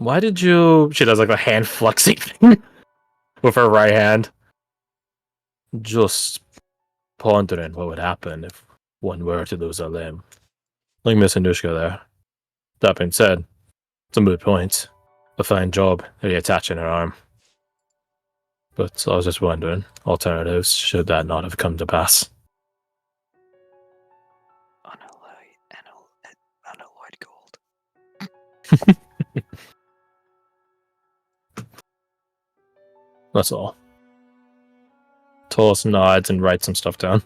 Why did you... She does like a hand flexing thing with her right hand. Just pondering what would happen if one were to lose a limb. Like Miss Anushka there. That being said, it's a moot point. A fine job reattaching her arm. But I was just wondering, alternatives should that not have come to pass. Unalloyed gold. That's all. Taurus nods and writes some stuff down.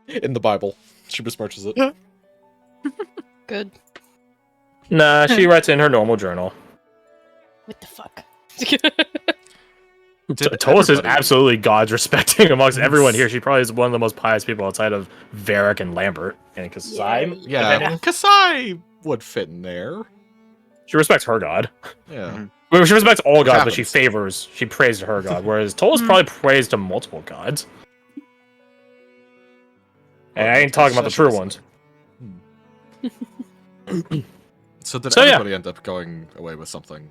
In the Bible. She besmirches it. Good. Nah, she writes in her normal journal. What the fuck? Taurus is absolutely God's respecting amongst everyone here. She probably is one of the most pious people outside of Varric and Lambert and Kasai. Yeah, Kasai would fit in there. She respects her god. Yeah. Well, she respects all gods, but happens. she prays to her god, whereas Taurus probably prays to multiple gods. And I ain't talking about the true ones. So did So, yeah. everybody end up going away with something?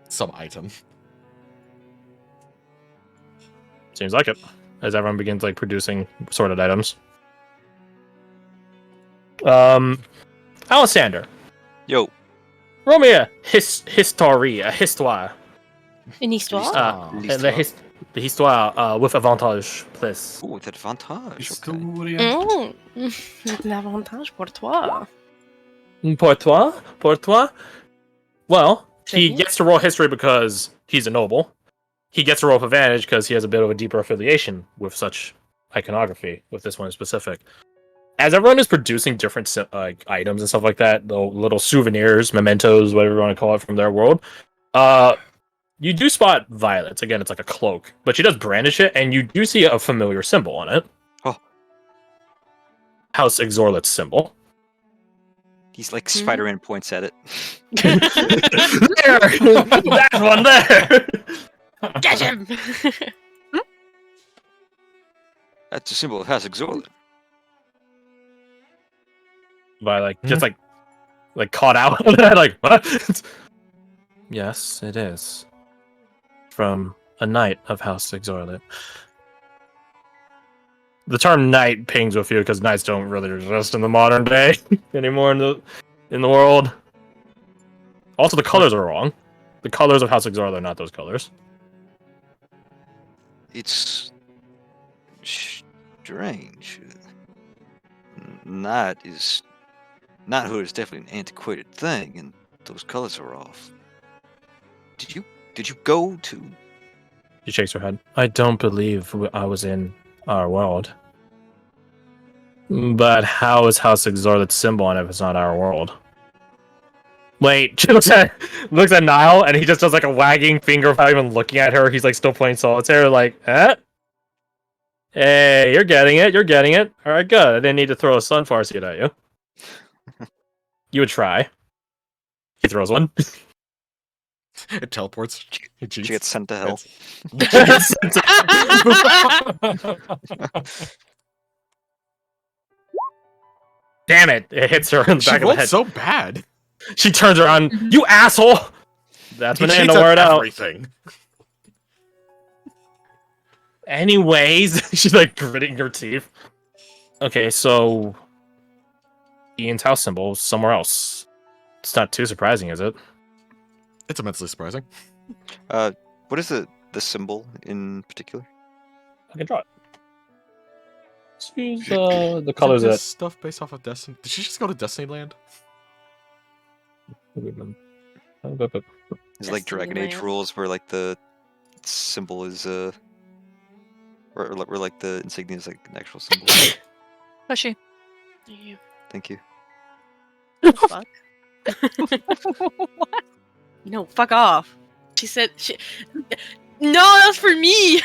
Some item? Seems like it. As everyone begins like producing sorted items. Alessander. Yo. Roll me a histoire. Une histoire? The histoire with avantage, please. Oh, with advantage. Okay. Mm. L'avantage pour toi. Pour toi. Well, he Second. gets to roll history because he's a noble. He gets to roll with advantage because he has a bit of a deeper affiliation with such iconography, with this one in specific. As everyone is producing different items and stuff like that, the little souvenirs, mementos, whatever you want to call it from their world, you do spot Violet's. Again, it's like a cloak, but she does brandish it, and you do see a familiar symbol on it. Oh. House Exorlet's symbol. He's like Spider-Man points at it. There! That one there! Get him! That's a symbol of House Exorlet. Violet just like caught out on that, like, what? Yes, it is. From a knight of House Exorlet. The term knight pings with you because knights don't really exist in the modern day anymore in the world. Also, the colors are wrong. The colors of House Exorlet are not those colors. It's strange. Knighthood is definitely an antiquated thing, and those colors are off. Did you go to? She shakes her head. I don't believe I was in our world. But how is House Exorlet's symbol on it if it's not our world? Wait, she looks at Niall, and he just does like a wagging finger without even looking at her. He's like still playing solitaire, like, eh? Hey, you're getting it. All right, good. I didn't need to throw a sunflower seed at you. You would try. He throws one. It teleports. She gets sent to hell. Damn it! It hits her in the She back of the rolled head. so bad. She turns around. You asshole! That's He my name. cheats Don't at wear it out. everything. Anyways, she's like gritting her teeth. Okay, so Ian's house symbol is somewhere else. It's not too surprising, is it? It's immensely surprising. What is the symbol in particular? I can draw it. Let's use the colors Isn't that. this stuff based off of Destiny. Did she just go to Destiny Land? Is it like Dragon Age Land. rules where like the symbol is or like the insignia is like an actual symbol? Pushy. Thank you. Fuck. No, fuck off. She said no, that's for me.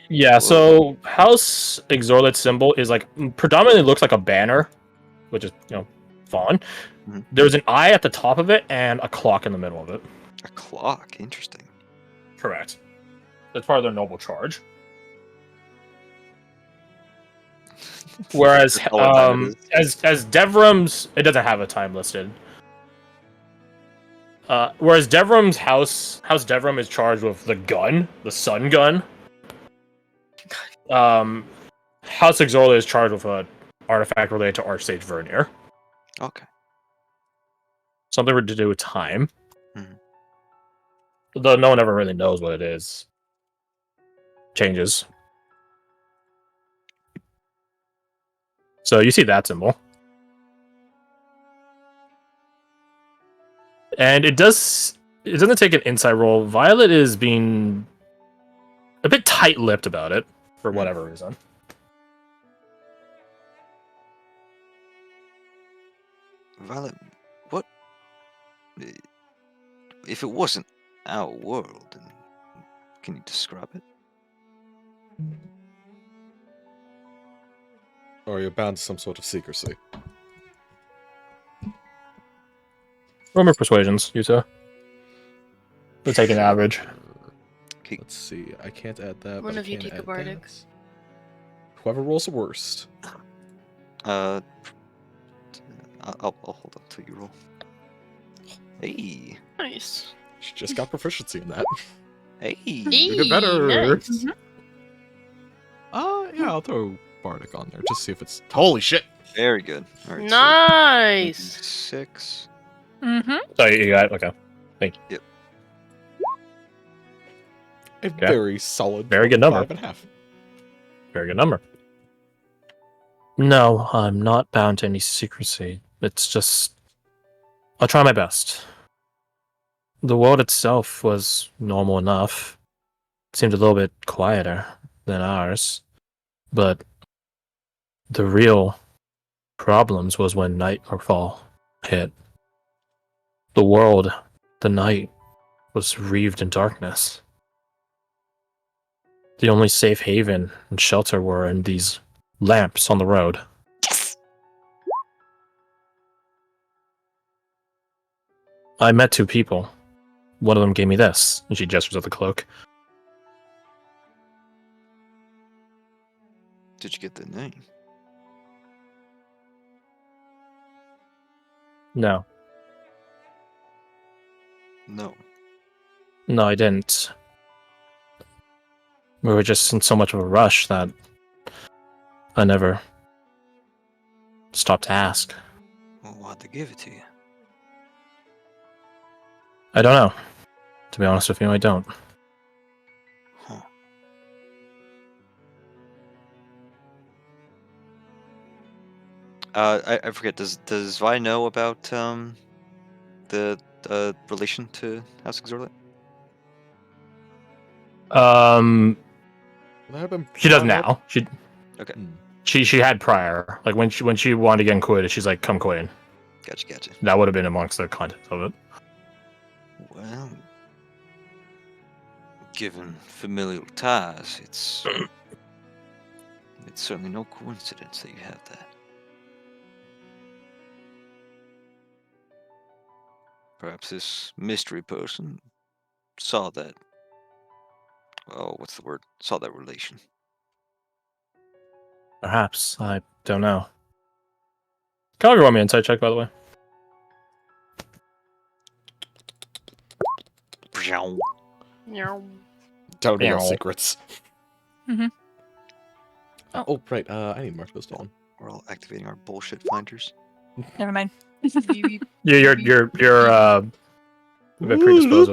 Yeah, so House Exorlet's symbol is like predominantly looks like a banner, which is fawn. Mhm. There's an eye at the top of it and a clock in the middle of it. A clock. Interesting. Correct. That's part of their noble charge. Whereas That's all that matters. as Devrum's, it doesn't have a time listed. Whereas Devrum's House Devrum is charged with the gun, the sun gun. House Exorla is charged with an artifact related to Archsage Vernier. Okay. Something to do with time. Mhm. Though no one ever really knows what it is. Changes. So you see that symbol. And it doesn't take an insight roll. Violet is being a bit tight-lipped about it, for whatever reason. Violet, what? If it wasn't our world, then can you describe it? Or you're bound to some sort of secrecy. Roll persuasions, you two. We'll take an average. Okay. Let's see. I can't add that. One but I of you can take a add bardic. that. Whoever rolls the worst. I'll hold up till you roll. Hey, Nice. She just got proficiency in that. hey. You did better. Nice. Yeah, I'll throw Bardic on there just see if it's. Holy shit! Very good. All right. Nice. 6. Mm-hmm. So you got okay. A very solid. Very good number. 5.5. Very good number. No, I'm not bound to any secrecy. It's just I'll try my best. The world itself was normal enough. It seemed a little bit quieter than ours. But the real problems was when nightfall hit. The world, the night, was wreathed in darkness. The only safe haven and shelter were in these lamps on the road. I met two people. One of them gave me this, and she gestures at the cloak. Did you get the name? No. No. No, I didn't. We were just in so much of a rush that I never stopped to ask. Well, why'd they give it to you? I don't know. To be honest with you, I don't. Huh. I forget. Does Vi know about the relation to House Exorlet? Would that have been She does prior? now. Okay. She had prior. Like when she wanted to get quitted, she's like, "Come quit." Gotcha. That would have been amongst the content of it. Well, given familial ties, it's certainly no coincidence that you have that. Perhaps this mystery person saw that. Oh, what's the word? Saw that relation. Perhaps. I don't know. Can I roll me an insight check, by the way? Telling your Meow. secrets. Mhm. Oh, right. I need to mark those down. We're all activating our bullshit finders. Never mind. You're a bit predisposed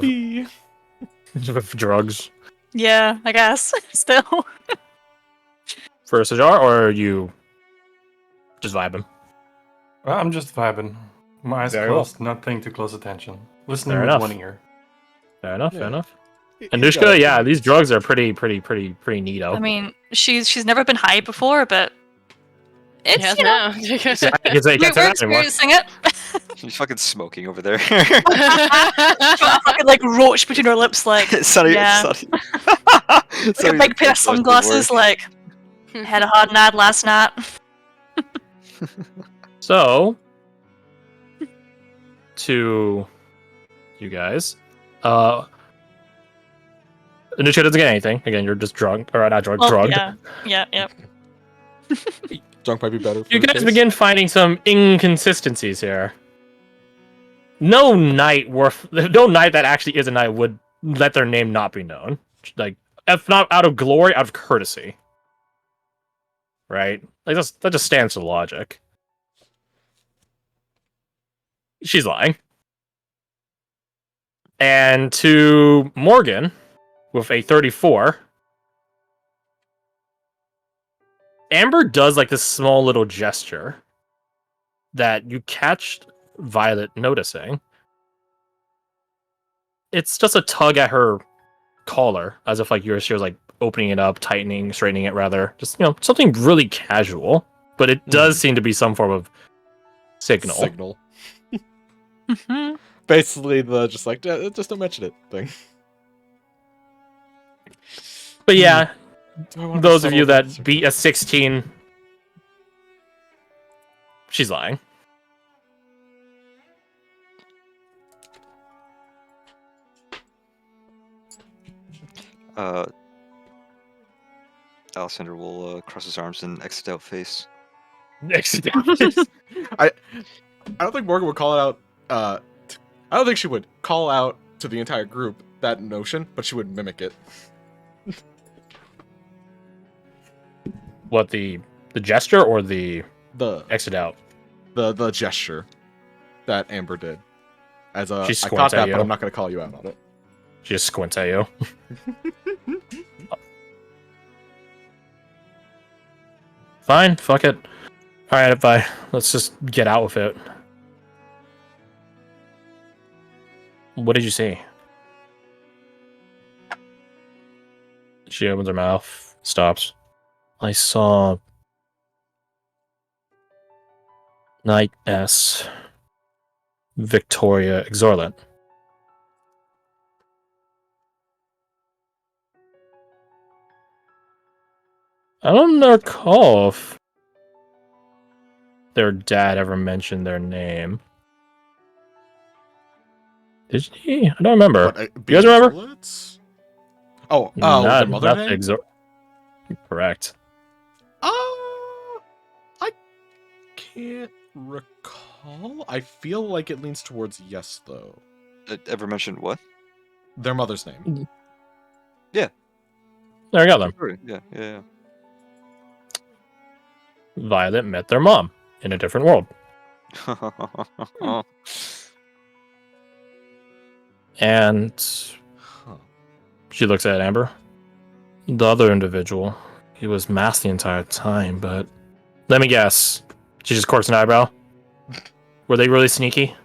with drugs Yeah, I guess. Still. for a cigar, or are you just vibing? Well, I'm just vibing. My eyes Very well. closed, not paying too close attention. Listening Fair with enough. one ear. Fair enough. Yeah. Fair enough. You Anushka, gotta yeah, admit. these drugs are pretty neato. I mean, she's never been high before, but it's you know You can't say that we're anymore. experiencing it. She's fucking smoking over there. Got a fucking like roach between her lips, like Sonny, yeah. Sonny. like a big pair of sunglasses, like had a hard night last night. So, to you guys, Anushka doesn't get anything. Again, you're just drunk, or not drunk, Well, drugged. yeah. Junk might be better. For You the guys case. begin finding some inconsistencies here. No knight that actually is a knight would let their name not be known. Like, if not out of glory, out of courtesy. Right? Like that just stands to logic. She's lying. And to Morgan, with a 34, Amber does like this small little gesture that you catch Violet noticing. It's just a tug at her collar, as if like she was like opening it up, tightening, straightening it rather. Just, something really casual. But it does seem to be some form of signal. Basically, the just don't mention it thing. But yeah, Do I wanna those of settle you this that or- beat a 16, she's lying. Alexander will cross his arms and exit out face. I don't think Morgan would call it out. I don't think she would call out to the entire group that notion, but she would mimic it. What, the gesture or the The exit out? the gesture that Amber did. As a, She I squints caught at that, you. but I'm not going to call you out on it. She just squints at you. Fine, fuck it. Alright, bye. Let's just get out with it. What did you see? She opens her mouth, stops. I saw Knight S. Victoria Exorlant. I don't recall if their dad ever mentioned their name. Did he? I don't remember. What, you guys remember? bullets? Oh, Not, their mother not name? Correct. I can't recall. I feel like it leans towards yes, though. Ever mentioned what? Their mother's name. There I got them. Sorry. Yeah. Violet met their mom in a different world. And Huh. she looks at Amber. The other individual, he was masked the entire time, but let me guess. She just corks an eyebrow. Were they really sneaky?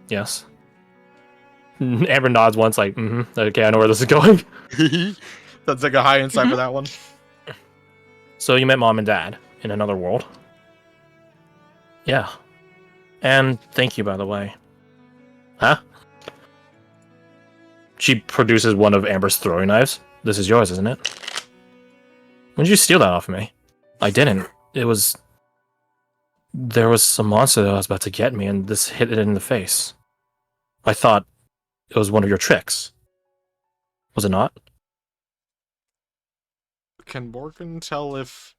Yes. Amber nods once, like, okay, I know where this is going. That's like a high insight for that one. So you met mom and dad in another world? Yeah. And thank you, by the way. Huh? She produces one of Amber's throwing knives. This is yours, isn't it? When did you steal that off me? I didn't. There was some monster that was about to get me, and this hit it in the face. I thought it was one of your tricks. Was it not? Can Morgan tell if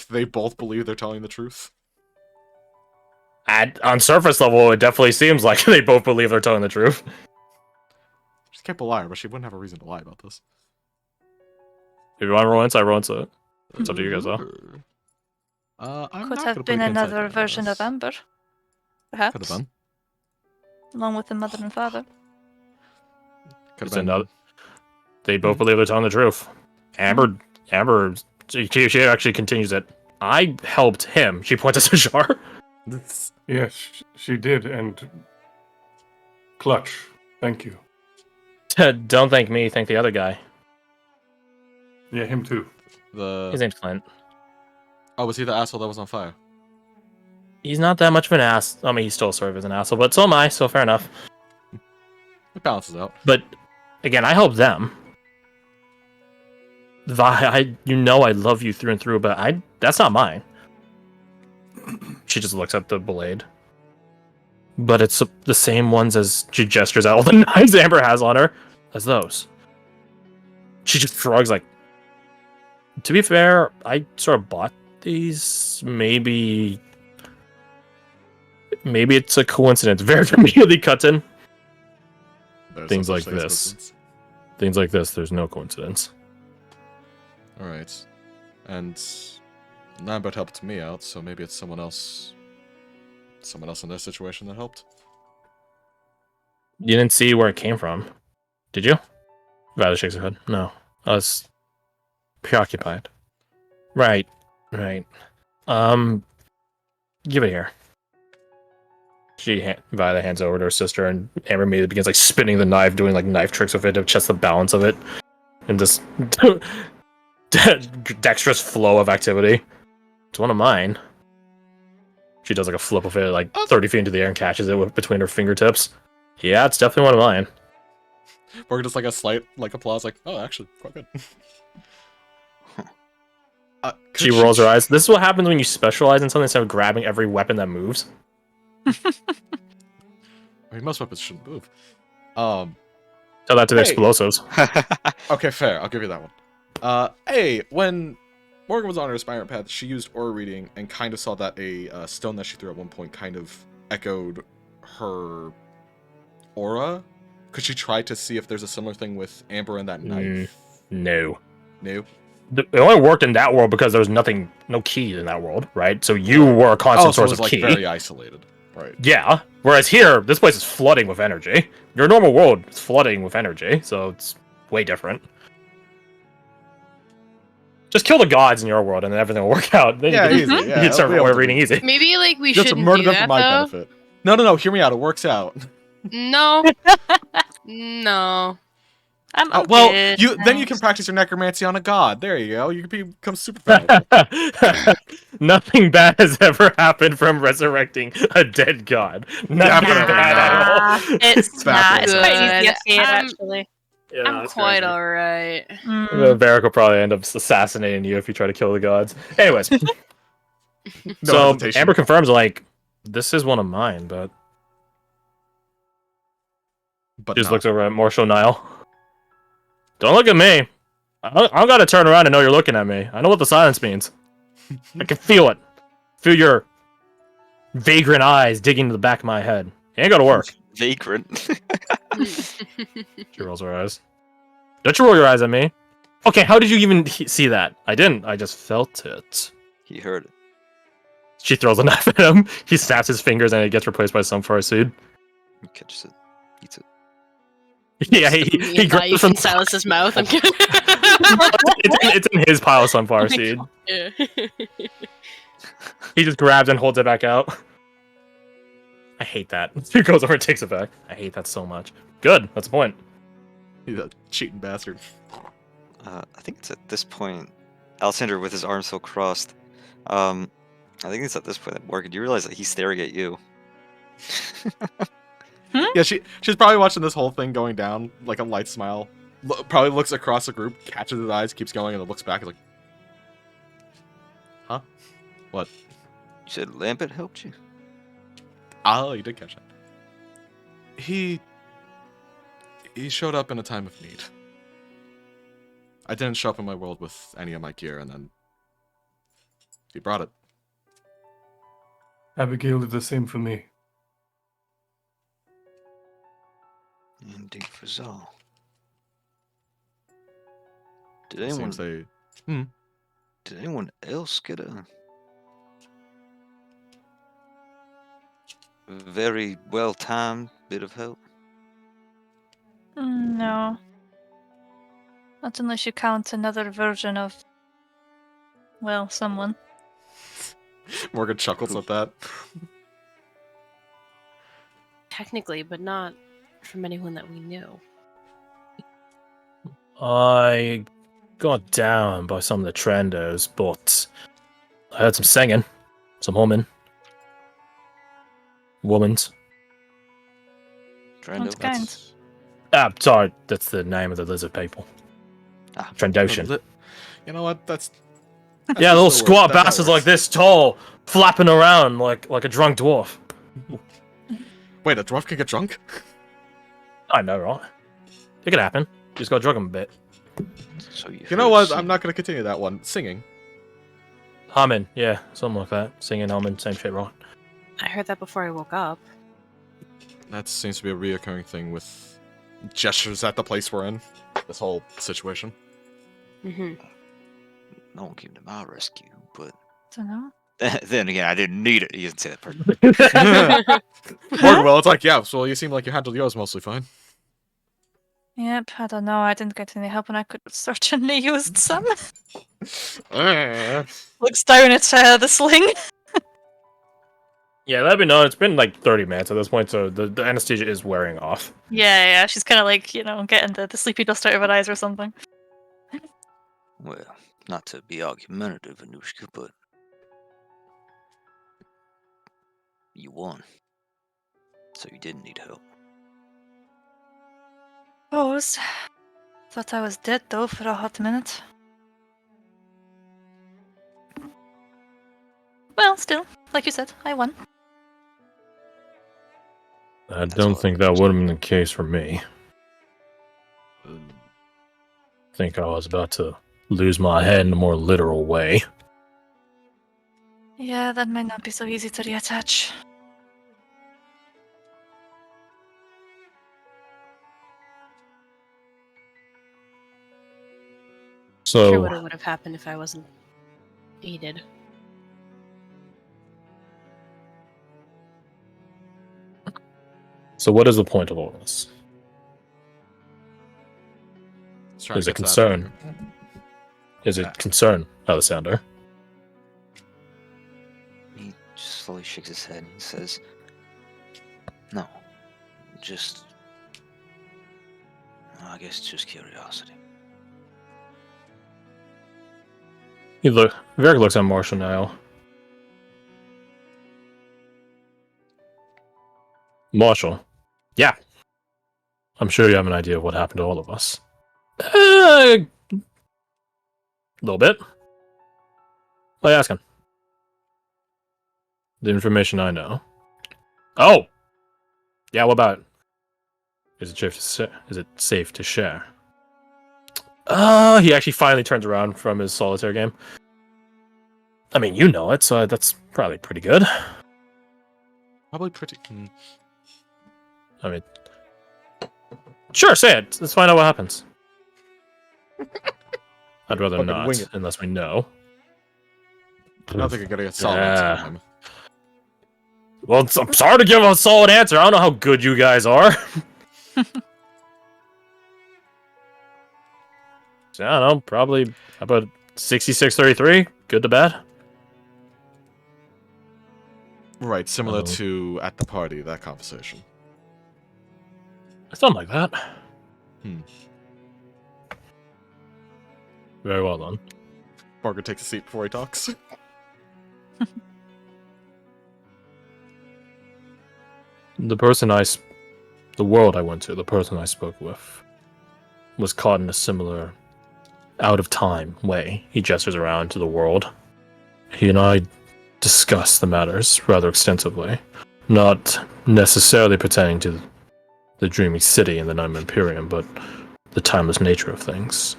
they both believe they're telling the truth? On surface level, it definitely seems like they both believe they're telling the truth. She kept a liar, but she wouldn't have a reason to lie about this. If you want to roll insight, roll insight. It's up to you guys, though. I'm Could not have gonna been put insight another on version of this. Amber. Could Perhaps. have been. Along with the mother and father. Could It's have been. another. They both believe they're telling the truth. Amber, she actually continues it. I helped him. She points at Shar. Yes, she did, and clutch. Thank you. Don't thank me, thank the other guy. Yeah, him too. His name's Clint. Oh, was he the asshole that was on fire? He's not that much of an ass. I mean, he still sort of is an asshole, but so am I, so fair enough. It balances out. But, again, I helped them. I love you through and through, but that's not mine. She just looks at the blade. But it's the same ones as she gestures at all the knives Amber has on her as those. She just shrugs like, to be fair, I sort of bought these maybe it's a coincidence. Very immediately cuts in. There's Things no like such thing as this. coincidence. Things like this, there's no coincidence. All right, and Lambert helped me out, so maybe it's someone else in their situation that helped. You didn't see where it came from, did you? Violet shakes her head. No, I was preoccupied. Right. Give it here. Violet hands over to her sister, and Amber immediately begins like spinning the knife, doing like knife tricks with it to adjust the balance of it, and this dexterous flow of activity. It's one of mine. She does like a flip of it, like 30 feet into the air, and catches it between her fingertips. Yeah, it's definitely one of mine. Or just like a slight like applause, like, oh, actually, quite good. She rolls her eyes. This is what happens when you specialize in something instead of grabbing every weapon that moves. I mean, most weapons shouldn't move. Tell that to the Hey. explosives. Okay, fair. I'll give you that one. Hey, when Morgan was on her aspirant path, she used aura reading and kind of saw that a stone that she threw at one point kind of echoed her aura. Could she try to see if there's a similar thing with Amber and that knife? No. No. It only worked in that world because there was no key in that world, right? So you were a constant So it source was of like key. very isolated, right? Yeah. Whereas here, this place is flooding with energy. Your normal world is flooding with energy, so it's way different. Just kill the gods in your world, and then everything will work out. Then Yeah, you easy. can, Yeah, you can start I'll be able to reading do- easy. Maybe like we You have to shouldn't murder do them for that my though. benefit. No. Hear me out. It works out. No. No. I'm Well, good, then you can thanks. practice your necromancy on a god. There you go. You can become super powerful. Nothing bad has ever happened from resurrecting a dead god. Nothing Definitely bad at Ah, all. it's not. It's quite easy Good. to fear, I'm- actually. Yeah, I'm that's quite crazy. alright. Varric will probably end up assassinating you if you try to kill the gods. Anyways, No so hesitation. Amber confirms, like, this is one of mine, but But just no. looks over at Marshall Nile. Don't look at me. I don't gotta turn around and know you're looking at me. I know what the silence means. I can feel it. Feel your vagrant eyes digging into the back of my head. It ain't gonna work. Vagrant. She rolls her eyes. Don't you roll your eyes at me? Okay, how did you even see that? I didn't. I just felt it. He heard it. She throws a knife at him. He snaps his fingers and it gets replaced by sunflower seed. He catches it. Eats it. Yeah, he You grabs it can from silence his mouth. I'm kidding. it's in his pile of sunflower seed. Yeah. He just grabs and holds it back out. I hate that. He goes over and takes it back. I hate that so much. Good. That's the point. He's a cheating bastard. I think it's at this point, Alexander with his arms still crossed. I think it's at this point that Morgan, you realize that he's staring at you. Yeah, she's probably watching this whole thing going down, like a light smile. Probably looks across the group, catches his eyes, keeps going, and then looks back and is like, huh? What? You said Lambert helped you? Oh, you did catch that. He showed up in a time of need. I didn't show up in my world with any of my gear, and then he brought it. Abigail did the same for me. Indeed for Zal. Did anyone, Seems did anyone else get a very well-timed bit of help? No. Not unless you count another version of, well, someone. Morgan chuckles at that. Technically, but not from anyone that we knew. I got down by some of the trendos, but I heard some singing, some humming. Womans. Trendo? What kind? Sorry, that's the name of the lizard people. Ah. Trendoshan. You know what? That's Yeah, little still squat works. That bastards works. like this tall, flapping around like a drunk dwarf. Wait, a dwarf can get drunk? I know, right? It could happen. Just gotta drug him a bit. So You know what? I'm not gonna continue that one. Singing. Humming, yeah, something like that. Singing, humming, same shit, right? I heard that before I woke up. That seems to be a reoccurring thing with gestures at the place we're in. This whole situation. Mm-hmm. No one came to my rescue, but Don't know. then again, I didn't need it. He didn't say that part. Morgan, well, it's like, yeah, so you seem like you handled yours mostly fine. Yep, I don't know. I didn't get any help and I could have certainly used some. Looks down at the sling. Yeah, let me know. It's been like 30 minutes at this point, so the anesthesia is wearing off. Yeah, she's kind of like, getting the sleepy dust out of her eyes or something. Well, not to be argumentative, Anushka, but you won. So you didn't need help. Suppose. Thought I was dead though for a hot minute. Well, still, like you said, I won. I That's don't all think that that matters. would have been the case for me. I think I was about to lose my head in a more literal way. Yeah, that might not be so easy to reattach. Sure So, would have happened if I wasn't aided. what is the point of all this? Let's try There's to a get to that concern. later. Is it concern, Alessander? He just slowly shakes his head and says, "No, just, I guess, just curiosity." Varric looks at Marshall now. Marshall, yeah. I'm sure you have an idea of what happened to all of us. A little bit. Why asking? The information I know. Oh! Yeah, what about it? Is it safe to share? He actually finally turns around from his solitaire game. I mean, you know it, so that's probably pretty good. Probably pretty. I mean, sure, say it. Let's find out what happens. I'd rather Fucking wing not, it. unless we know. I don't think I'm gonna get solid answer Yeah. from him. Well, I'm sorry to give a solid answer. I don't know how good you guys are. So, I don't know, probably about 66-33. Good to bad. Right, similar Oh. to at the party, that conversation. Something like that. Hmm. Very well done. Morgan takes a seat before he talks. The world I went to, the person I spoke with, was caught in a similar out of time way. He gestures around to the world. He and I discussed the matters rather extensively, not necessarily pertaining to the dreamy city and the Nine Imperium, but the timeless nature of things.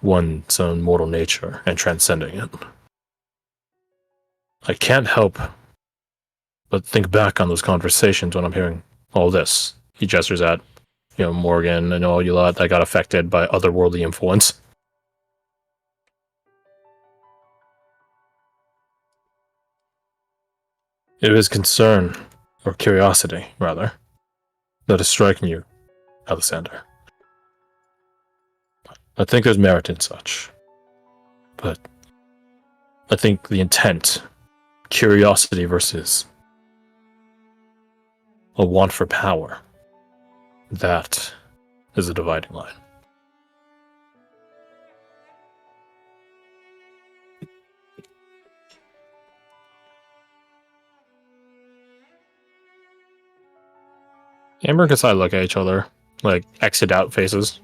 One's own mortal nature and transcending it. I can't help but think back on those conversations when I'm hearing all this. He gestures at, Morgan and all you lot that got affected by otherworldly influence. It is concern, or curiosity, rather, that is striking you, Alessander. I think there's merit in such. But I think the intent, curiosity versus a want for power, that is a dividing line. Amber and Kasai look at each other, like exit out faces.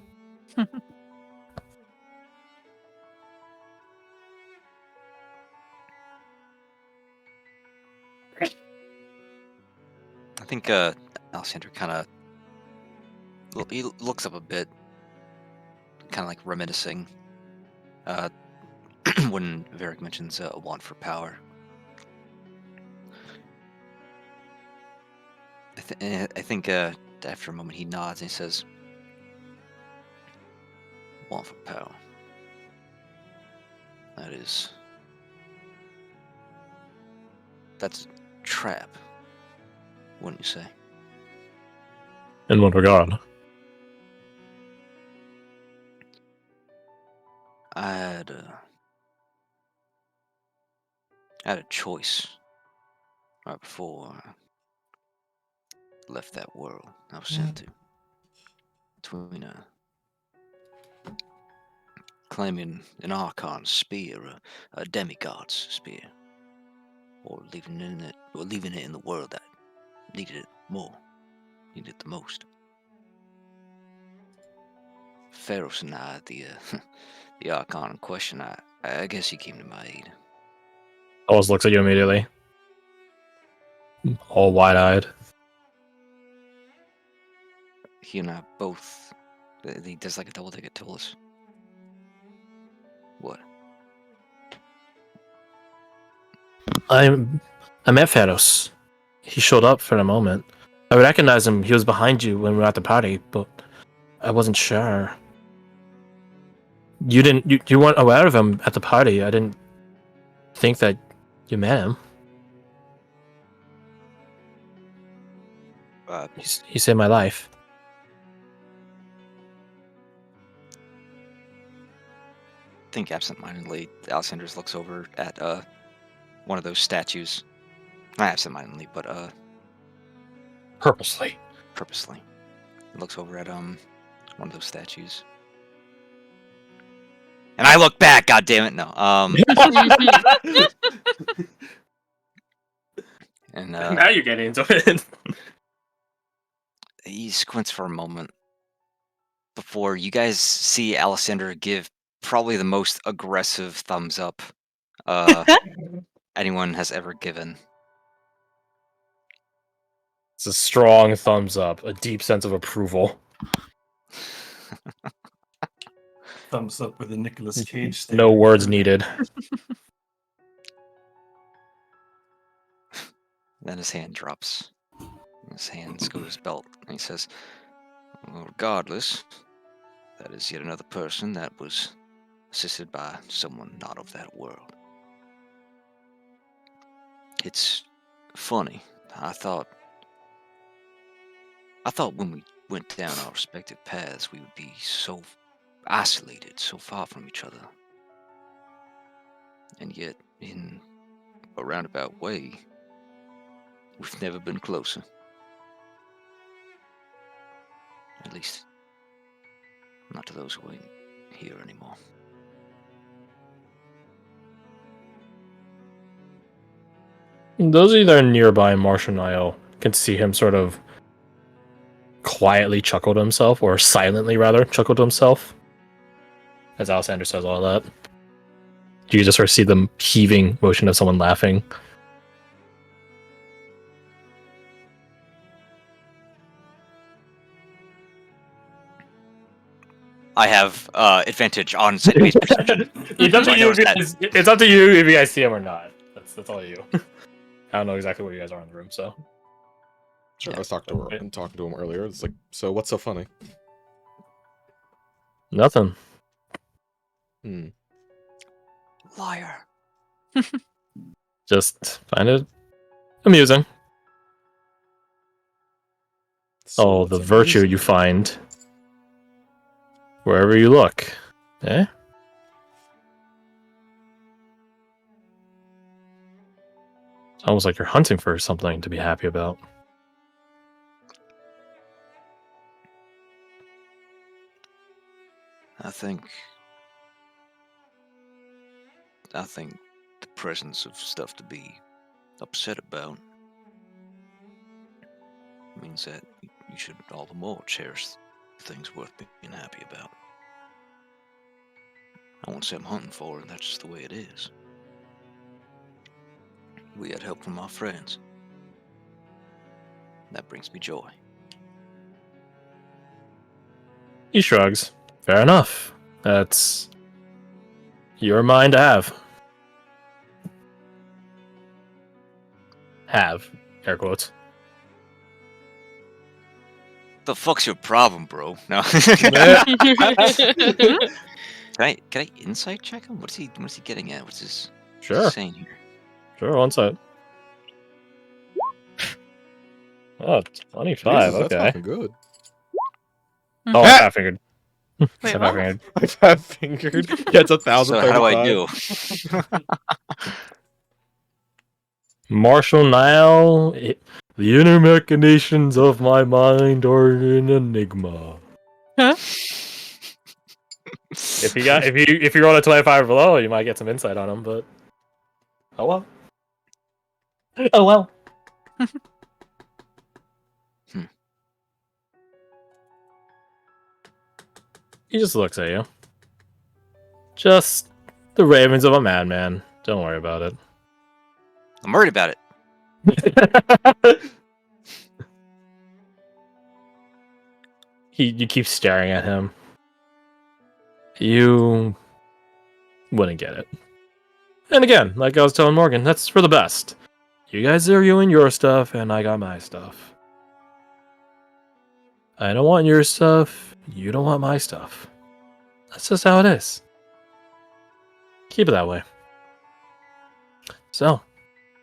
I think Alexander kind of he looks up a bit, kind of like reminiscing. when Varric mentions a want for power. I think after a moment he nods and he says, want for power. That's a trap, wouldn't you say? In what regard? I had a choice right before I left that world I was sent to. Between claiming an Archon's spear, a demigod's spear, or leaving it in the world that needed it needed it the most. Pharos and I, the Archon in question, I guess he came to my aid. Always looks at you immediately. All wide-eyed. He and I both. He does like a double take at Tullus. What? I met Pharos. He showed up for a moment. I recognized him. He was behind you when we were at the party, but I wasn't sure. You weren't aware of him at the party. I didn't think that you met him. He saved my life. I think absentmindedly, Alexandros looks over at one of those statues. Not absentmindedly, but Purposely. purposely. He looks over at one of those statues. And I look back, god damn it, no. And Now you're getting into it. he squints for a moment before you guys see Alessandra give probably the most aggressive thumbs up anyone has ever given. It's a strong thumbs up, a deep sense of approval. Thumbs up with a Nicolas Cage stare. No words needed. Then his hand drops. His hands go to his belt, and he says, well, regardless, that is yet another person that was assisted by someone not of that world. It's funny. I thought when we went down our respective paths, we would be so isolated, so far from each other. And yet, in a roundabout way, we've never been closer. At least, not to those who ain't here anymore. Those of you that are nearby Martian Isle can see him sort of quietly chuckle to himself, or silently rather, chuckle to himself. As Alexander says all that. You just sort of see the heaving motion of someone laughing. I have advantage on side-based perception. It's up So to I you. noticed that. It's up to you if you guys see him or not. That's all you. I don't know exactly where you guys are in the room, so. Sure, Yeah. I was talking to him earlier. It's like, so what's so funny? Nothing. Liar. Just find it amusing. So The what's virtue amusing? you find wherever you look. Eh? It's almost like you're hunting for something to be happy about. I think the presence of stuff to be upset about means that you should all the more cherish things worth being happy about. I won't say I'm hunting for it, that's just the way it is. We had help from our friends. That brings me joy. He shrugs. Fair enough. That's You're mine to have. Have. Air quotes. The fuck's your problem, bro? No. Can I insight check him? What's he getting at? What's his Sure. saying here? Sure, one side. Oh, 25, Jesus, that's okay. fucking good. Oh, I fat fingered. Wait, I what? fat fingered. I fat fingered. Gets 1,035. So how do I do? Marshall Nile, the inner machinations of my mind are an enigma. Huh? If you roll a 25 or below, you might get some insight on him, but oh well. Oh well. He just looks at you. Just the ravings of a madman. Don't worry about it. I'm worried about it. You keep staring at him. You wouldn't get it. And again, like I was telling Morgan, that's for the best. You guys are doing your stuff, and I got my stuff. I don't want your stuff. You don't want my stuff. That's just how it is. Keep it that way. So,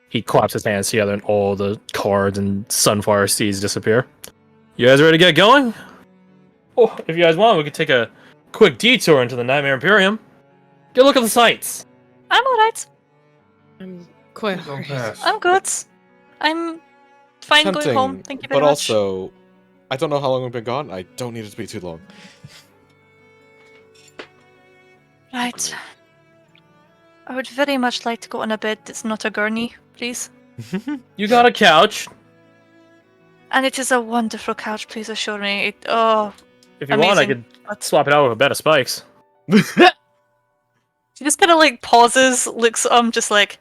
he claps his hands together, and all the cards and sunflower seeds disappear. You guys ready to get going? Oh, if you guys want, we could take a quick detour into the Nightmare Imperium. Get a look at the sights. I'm alright. I'm quite Don't hungry. pass. I'm good. I'm fine going Tempting, home. Thank you very but much. also, I don't know how long we've been gone. I don't need it to be too long. Right. I would very much like to go on a bed that's not a gurney, please. You got a couch. And it is a wonderful couch, please assure me. Oh, If you want, I Amazing. could swap it out with a bed of spikes. she just kind of like pauses, looks just like,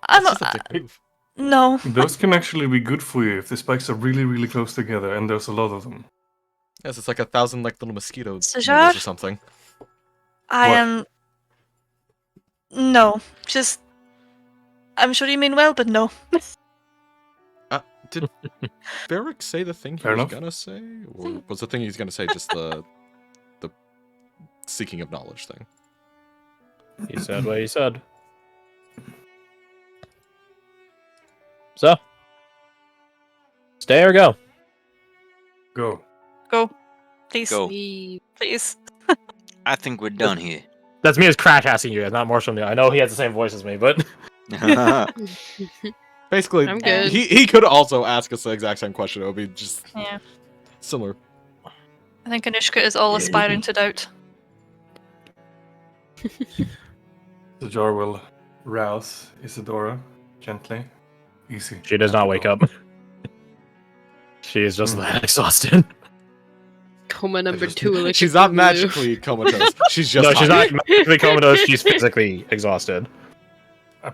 I'm That's just a dick move. no. Those can actually be good for you if the spikes are really, really close together, and there's a lot of them. Yes, it's like 1,000 like little mosquitoes Sajar? or something. I What? am. No, just. I'm sure you mean well, but no. Did Barrick say the thing he Fair was enough. gonna say, or was the thing he was gonna say just the seeking of knowledge thing? He said what he said. So, stay or go? Go. Go. Please. Go. Please. I think we're done here. That's me as Crash asking you guys, not Marshall Neal. I know he has the same voice as me, but Basically, I'm good. he could also ask us the exact same question. It would be just Yeah. similar. I think Anushka is all aspiring to doubt. The jar will rouse Isadora gently. Easy. she does not wake up. She is just that exhausted. Coma number just- 2. She's not magically comatose. She's just No, she's hot. not magically comatose. She's physically exhausted. Oh,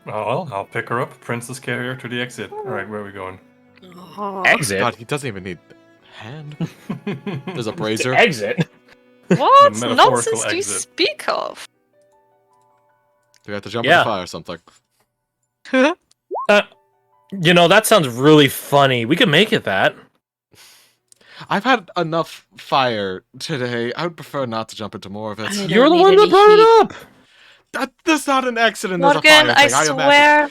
well, I'll pick her up. Princess carrier to the exit. Alright, where are we going? Exit. God, he doesn't even need hand. There's a brazier. Exit. What metaphorical nonsense do you exit. speak of? Do we have to jump Yeah. in the fire or something? You know, that sounds really funny. We could make it that. I've had enough fire today. I would prefer not to jump into more of I it. don't You're the need one any that brought heat. it up. That's not an accident. There's a Morgan, fire I thing. swear.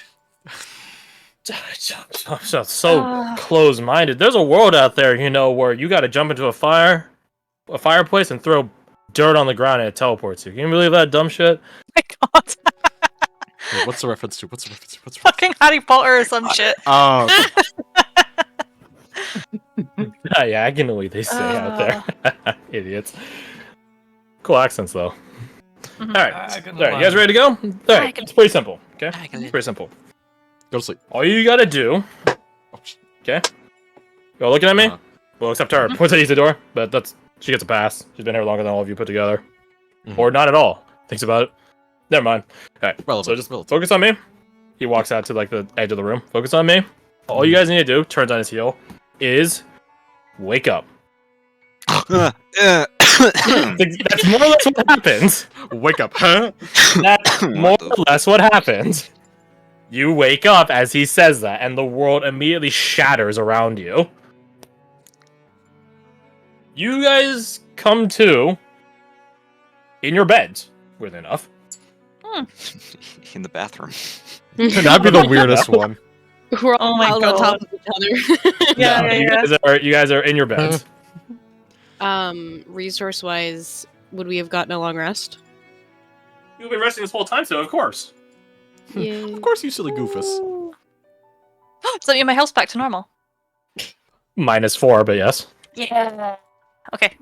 So close-minded. There's a world out there, you know, where you got to jump into a fireplace, and throw dirt on the ground and it teleports you. Can you believe that dumb shit? My God. Wait, what's the reference to? What's the reference to? What's the reference Fucking Harry Potter or some shit. Oh, okay. Yeah, I can know what they say out there. Idiots. Cool accents, though. Mhm. Alright, I can you guys ready to go? Alright, can- it's pretty simple, okay? I can- It's pretty simple. Go to sleep. All you gotta do, Oh, sh- okay? Y'all looking at me? Uh-huh. Well, except her. Points at Isadora, but she gets a pass. She's been here longer than all of you put together. Mhm. Or not at all. Thinks about it. Never mind. Alright, Relevant, so just relevant. focus on me. He walks out to like the edge of the room. Focus on me. All you guys need to do, turns on his heel, is wake up. That's more or less what happens. Wake up, huh? That's more or less what happens. You wake up as he says that, and the world immediately shatters around you. You guys come to in your beds, weirdly enough. In the bathroom. That'd be the weirdest one. We're all Oh my on God. top of each other. Yeah, You guys are in your beds. Resource-wise, would we have gotten a long rest? You've been resting this whole time, so of course. Yay. Of course, you silly goofus. So you my health back to normal. -4, but yes. Yeah. Okay.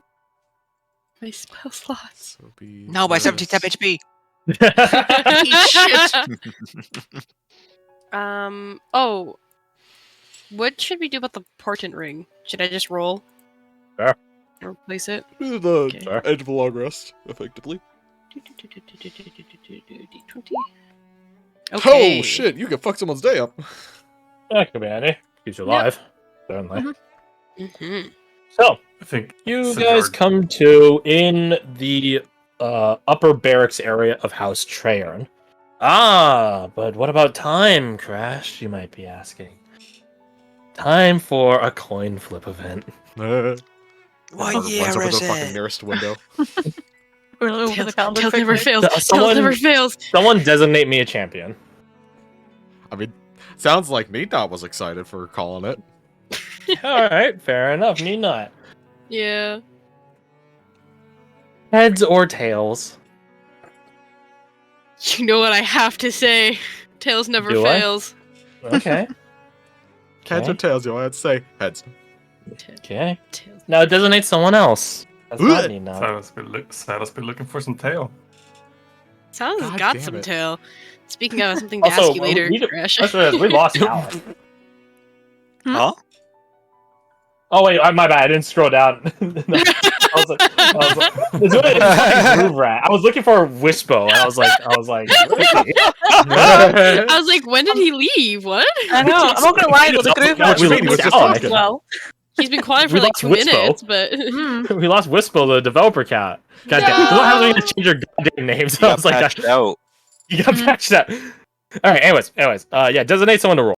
My spell slots. So be No, by this. 70 temp HP. Shit. Oh. What should we do about the portent ring? Should I just roll? Sure. Or place it? The Okay. Sure. edge of a long rest, effectively. D20. Okay. Oh shit! You can fuck someone's day up. That could be handy. Keeps you alive. Certainly. Mm-hmm. So, I think you Sir guys George- come to in the upper barracks area of House Treyarn. Ah, but what about time, Crash? You might be asking. Time for a coin flip event. What Runs year over is the fucking it? nearest window. We're over the calendar Tails never quickly. fails. Tails Someone- never fails. Someone designate me a champion. I mean, sounds like Neatdot was excited for calling it. All right, fair enough. Need not. Yeah. Heads or tails? You know what I have to say. Tails never Do I? fails. Okay. Heads or Okay. tails? You I'd say heads. Okay. Tails. Now designate someone else. That's not Ugh. need now. Silas been looking for some tail. Sounds God got damn some it. tail. Speaking of something to Also, ask you later, we- Crash. We lost Power. Huh? Oh wait, my bad. I didn't scroll down. No, I was like, it's really fucking Groove Rat. I was looking for Wispo, and I was like, really? I was like, when did he leave? What? I know. I'm not gonna lie. The groove Yeah, match we was lost just Alex. as well. He's been quiet for We like lost 2 Wispo. minutes, but Mm. We lost Wispo, the developer cat. God damn, No. what happens when you change your goddamn name? So He I got was like, patched out. you got patched out. All right. Anyways, yeah, designate someone to roll.